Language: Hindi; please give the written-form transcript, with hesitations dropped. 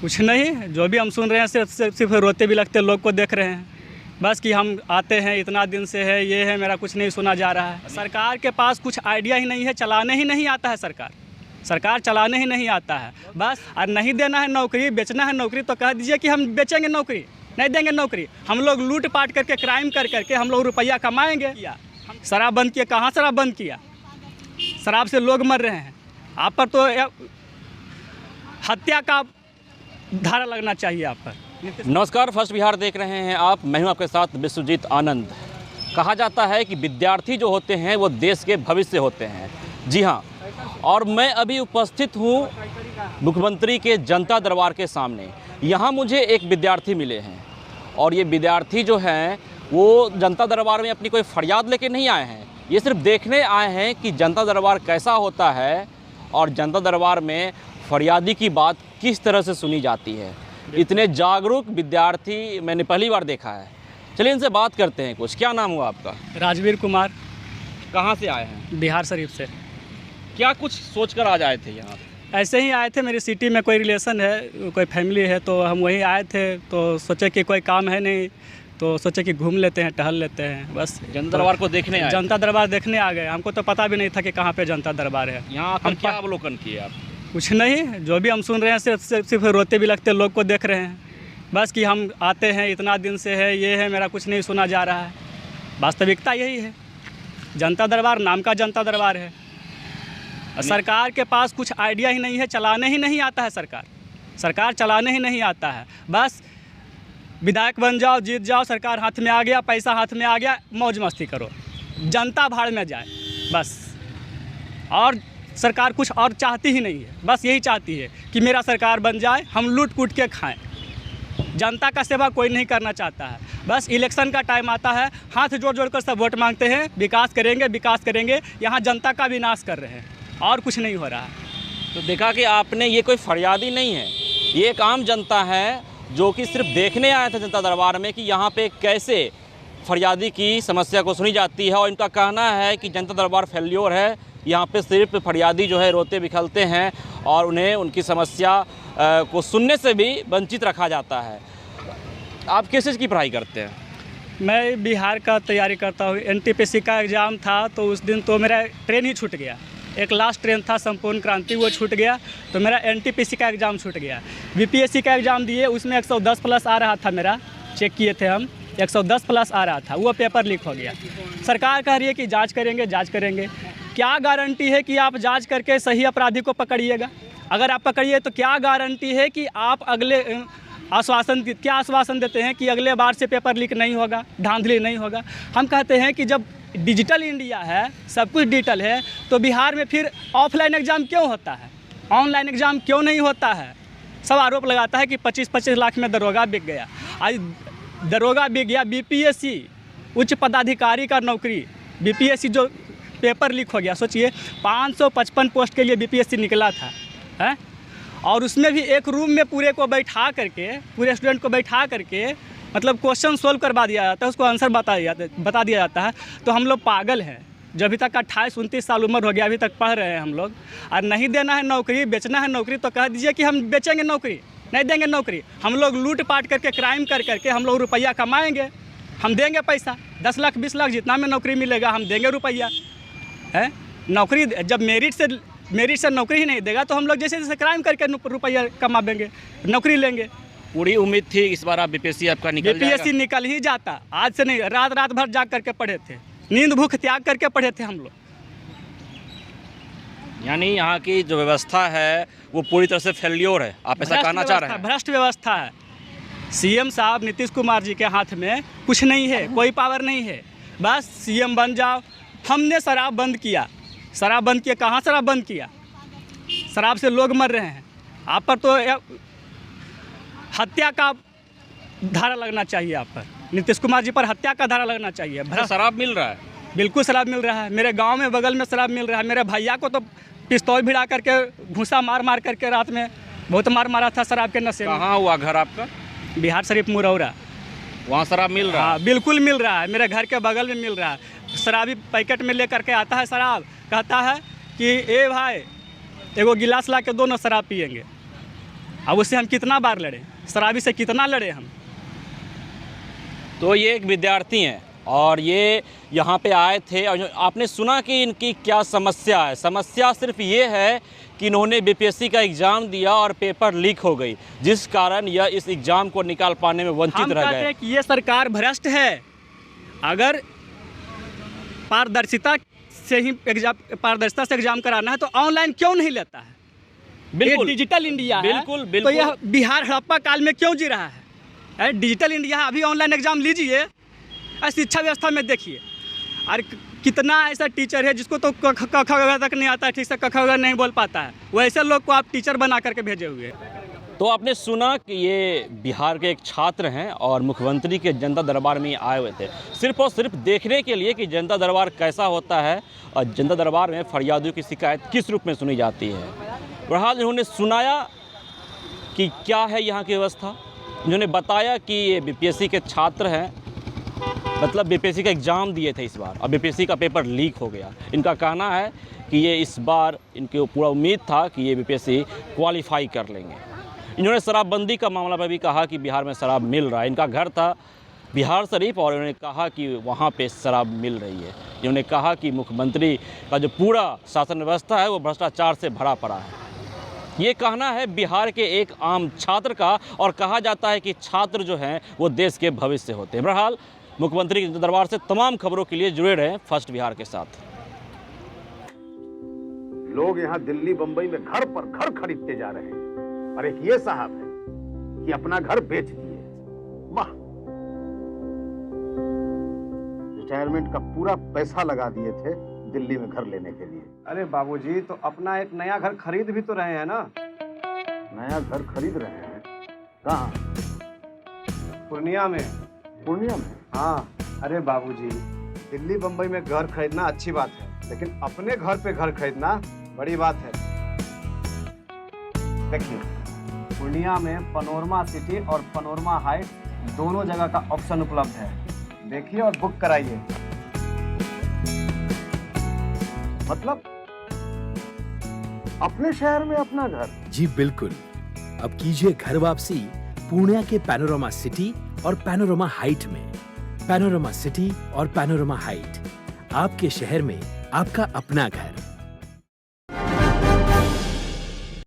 कुछ नहीं, जो भी हम सुन रहे हैं सिर्फ रोते भी लगते लोग को देख रहे हैं। बस कि हम आते हैं, इतना दिन से है, ये है, मेरा कुछ नहीं सुना जा रहा है। सरकार के पास कुछ आइडिया ही नहीं है, चलाने ही नहीं आता है। सरकार चलाने ही नहीं आता है। बस और नहीं देना है नौकरी, बेचना है नौकरी तो कह दीजिए कि हम बेचेंगे नौकरी, नहीं देंगे नौकरी। हम लोग लूट पाट करके, क्राइम कर करके हम लोग रुपया कमाएंगे। शराब बंद किया, कहाँ शराब बंद किया? शराब से लोग मर रहे हैं। आप पर तो हत्या का धारा लगना चाहिए आप पर। नमस्कार, फर्स्ट बिहार देख रहे हैं आप। मैं हूं आपके साथ विश्वजीत आनंद। कहा जाता है कि विद्यार्थी जो होते हैं वो देश के भविष्य होते हैं। जी हां, और मैं अभी उपस्थित हूं मुख्यमंत्री के जनता दरबार के सामने। यहां मुझे एक विद्यार्थी मिले हैं और ये विद्यार्थी जो हैं वो जनता दरबार में अपनी कोई फरियाद लेके नहीं आए हैं। ये सिर्फ देखने आए हैं कि जनता दरबार कैसा होता है और जनता दरबार में फरियादी की बात किस तरह से सुनी जाती है। इतने जागरूक विद्यार्थी मैंने पहली बार देखा है। चलिए इनसे बात करते हैं। कुछ, क्या नाम हुआ आपका? राजवीर कुमार। कहाँ से आए हैं? बिहार शरीफ से। क्या कुछ सोचकर आज आए थे यहाँ? ऐसे ही आए थे, मेरी सिटी में कोई रिलेशन है, कोई फैमिली है, तो हम वहीं आए थे। तो सोचे कि कोई काम है नहीं, तो सोचे कि घूम लेते हैं, टहल लेते हैं। बस जनता दरबार को देखने आए? जनता दरबार देखने आ गए। हमको तो पता भी नहीं था कि कहाँ पे जनता दरबार है। यहाँ हम क्या अवलोकन किए आप? कुछ नहीं, जो भी हम सुन रहे हैं सिर्फ रोते भी लगते लोग को देख रहे हैं। बस कि हम आते हैं, इतना दिन से है, ये है, मेरा कुछ नहीं सुना जा रहा है। वास्तविकता यही है। जनता दरबार नाम का जनता दरबार है। सरकार के पास कुछ आइडिया ही नहीं है, चलाने ही नहीं आता है। सरकार चलाने ही नहीं आता है। बस विधायक बन जाओ, जीत जाओ, सरकार हाथ में आ गया, पैसा हाथ में आ गया, मौज मस्ती करो, जनता भाड़ में जाए बस। और सरकार कुछ और चाहती ही नहीं है। बस यही चाहती है कि मेरा सरकार बन जाए, हम लूट कूट के खाएं। जनता का सेवा कोई नहीं करना चाहता है। बस इलेक्शन का टाइम आता है, हाथ जोड़ जोड़ कर सब वोट मांगते हैं, विकास करेंगे, विकास करेंगे। यहाँ जनता का विनाश कर रहे हैं और कुछ नहीं हो रहा है। तो देखा कि आपने, ये कोई फरियादी नहीं है, ये एक आम जनता है जो कि सिर्फ देखने आए थे जनता दरबार में कि यहाँ पे कैसे फरियादी की समस्या को सुनी जाती है। और इनका कहना है कि जनता दरबार फेल्योर है। यहाँ पे सिर्फ फरियादी जो है रोते बिखलते हैं और उन्हें उनकी समस्या को सुनने से भी वंचित रखा जाता है। आप किस चीज़ की पढ़ाई करते हैं? मैं बिहार का तैयारी करता हूँ। NTPC का एग्ज़ाम था तो उस दिन तो मेरा ट्रेन ही छूट गया। एक लास्ट ट्रेन था संपूर्ण क्रांति, वो छूट गया तो मेरा NTPC का एग्ज़ाम छूट गया। BPSC का एग्ज़ाम दिए, उसमें 110 प्लस आ रहा था मेरा, चेक किए थे हम, 110 प्लस आ रहा था, वो पेपर लीक हो गया। सरकार कह रही है कि जांच करेंगे। क्या गारंटी है कि आप जांच करके सही अपराधी को पकड़िएगा? अगर आप पकड़िए तो क्या गारंटी है कि आप अगले क्या आश्वासन देते हैं कि अगले बार से पेपर लीक नहीं होगा, धांधली नहीं होगा? हम कहते हैं कि जब डिजिटल इंडिया है, सब कुछ डिजिटल है, तो बिहार में फिर ऑफलाइन एग्ज़ाम क्यों होता है, ऑनलाइन एग्ज़ाम क्यों नहीं होता है? सब आरोप लगाता है कि 25-25 लाख में दरोगा बिक गया। आज दरोगा बिक गया। BPSC उच्च पदाधिकारी का नौकरी, BPSC जो पेपर लीक हो गया। सोचिए 555 पोस्ट के लिए BPSC निकला था है, और उसमें भी एक रूम में पूरे को बैठा करके, पूरे स्टूडेंट को बैठा करके मतलब क्वेश्चन सोल्व करवा दिया जाता है, उसको आंसर बता दिया जाता है। तो हम लोग पागल हैं जो अभी तक 28-29 साल उम्र हो गया, अभी तक पढ़ रहे हैं हम लोग। और नहीं देना है नौकरी, बेचना है नौकरी तो कह दीजिए कि हम बेचेंगे नौकरी, नहीं देंगे नौकरी। हम लोग लूट पाट करके, क्राइम कर करके हम लोग रुपया कमाएंगे, हम देंगे पैसा। 10 लाख 20 लाख जितना में नौकरी मिलेगा हम देंगे रुपया है। नौकरी जब मेरिट से नौकरी ही नहीं देगा तो हम लोग जैसे क्राइम करके रुपया कमाएंगे, नौकरी लेंगे। पूरी उम्मीद थी इस बार आप BPSC आपका निकल जाएगा। BPSC निकल ही जाता, आज से नहीं। रात भर जाग करके पढ़े थे, नींद भूख त्याग करके पढ़े थे हम लोग। यानी यहाँ की जो व्यवस्था है वो पूरी तरह से फेल्योर है, आप ऐसा कहना चाह रहे हैं? भ्रष्ट व्यवस्था है। CM साहब नीतीश कुमार जी के हाथ में कुछ नहीं है, कोई पावर नहीं है। बस CM बन जाओ। हमने शराब बंद किया, कहाँ शराब बंद किया? शराब से लोग मर रहे हैं। आप पर तो हत्या का धारा लगना चाहिए। आप पर, नीतीश कुमार जी पर हत्या का धारा लगना चाहिए। शराब मिल रहा है? बिल्कुल शराब मिल रहा है। मेरे गांव में बगल में शराब मिल रहा है। मेरे भैया को तो पिस्तौल भिड़ा करके, घूसा मार करके रात में बहुत मारा था शराब के नशे में। कहाँ हुआ घर आपका? बिहार शरीफ मुरौरा। वहाँ शराब मिल रहा है? हाँ, बिल्कुल मिल रहा है। मेरे घर के बगल में मिल रहा है। शराबी पैकेट में लेकर के आता है शराब, कहता है कि ए भाई एगो गिलास ला के दो ना, शराब पियेंगे। अब उससे हम कितना बार लड़े, शराबी से कितना लड़े हम। तो ये एक विद्यार्थी हैं और ये यहाँ पे आए थे और आपने सुना कि इनकी क्या समस्या है। समस्या सिर्फ ये है कि इन्होंने बीपीएससी का एग्ज़ाम दिया और पेपर लीक हो गई, जिस कारण यह इस एग्ज़ाम को निकाल पाने में वंचित हम रह कहते गए। हैं कि ये सरकार भ्रष्ट है। अगर पारदर्शिता से एग्जाम कराना है तो ऑनलाइन क्यों नहीं लेता है? बिल्कुल ये डिजिटल इंडिया है। बिल्कुल बिल्कुल। तो यह बिहार हड़प्पा काल में क्यों जी रहा है? डिजिटल इंडिया है, अभी ऑनलाइन एग्जाम लीजिए। शिक्षा व्यवस्था में देखिए, और कितना ऐसा टीचर है जिसको तो क ख तक नहीं आता है, ठीक से क ख नहीं बोल पाता है, वैसे लोग को आप टीचर बना करके भेजे हुए हैं। तो आपने सुना कि ये बिहार के एक छात्र हैं और मुख्यमंत्री के जनता दरबार में आए हुए थे सिर्फ और सिर्फ देखने के लिए कि जनता दरबार कैसा होता है और जनता दरबार में फरियादियों की शिकायत किस रूप में सुनी जाती है। बहरहाल इन्होंने सुनाया कि क्या है यहाँ की व्यवस्था। इन्होंने बताया कि ये बीपीएससी के छात्र हैं, मतलब बीपीएससी का एग्ज़ाम दिए थे इस बार और बीपीएससी का पेपर लीक हो गया। इनका कहना है कि ये इस बार इनके पूरा उम्मीद था कि ये बीपीएससी क्वालिफाई कर लेंगे। इन्होंने शराबबंदी का मामला पर भी कहा कि बिहार में शराब मिल रहा है। इनका घर था बिहार शरीफ और इन्होंने कहा कि वहाँ पे शराब मिल रही है। इन्होंने कहा कि मुख्यमंत्री का जो पूरा शासन व्यवस्था है वो भ्रष्टाचार से भरा पड़ा है। ये कहना है बिहार के एक आम छात्र का, और कहा जाता है कि छात्र जो हैं वो देश के भविष्य होते हैं। बहरहाल मुख्यमंत्री के दरबार से तमाम खबरों के लिए जुड़े रहें फर्स्ट बिहार के साथ। लोग यहाँ दिल्ली बंबई में घर पर घर खरीदते जा रहे हैं, और एक ये साहब है कि अपना घर बेच दिए। वाह, रिटायरमेंट का पूरा पैसा लगा दिए थे दिल्ली में घर लेने के लिए। अरे बाबूजी, तो अपना एक नया घर खरीद भी तो रहे हैं ना। नया घर खरीद रहे हैं? कहाँ? पूर्णिया में। पूर्णिया में? हाँ। अरे बाबूजी, दिल्ली बंबई में घर खरीदना अच्छी बात है, लेकिन अपने घर पे घर खरीदना बड़ी बात है। देखिए, पूर्णिया में पनोरमा सिटी और पनोरमा हाइट दोनों जगह का ऑप्शन उपलब्ध है। देखिए और बुक कराइए। मतलब अपने शहर में अपना घर? जी बिल्कुल। अब कीजिए घर वापसी पूर्णिया के पैनोरमा सिटी और पैनोरमा हाइट में। पैनोरमा सिटी और पैनोरमा हाइट, आपके शहर में आपका अपना घर।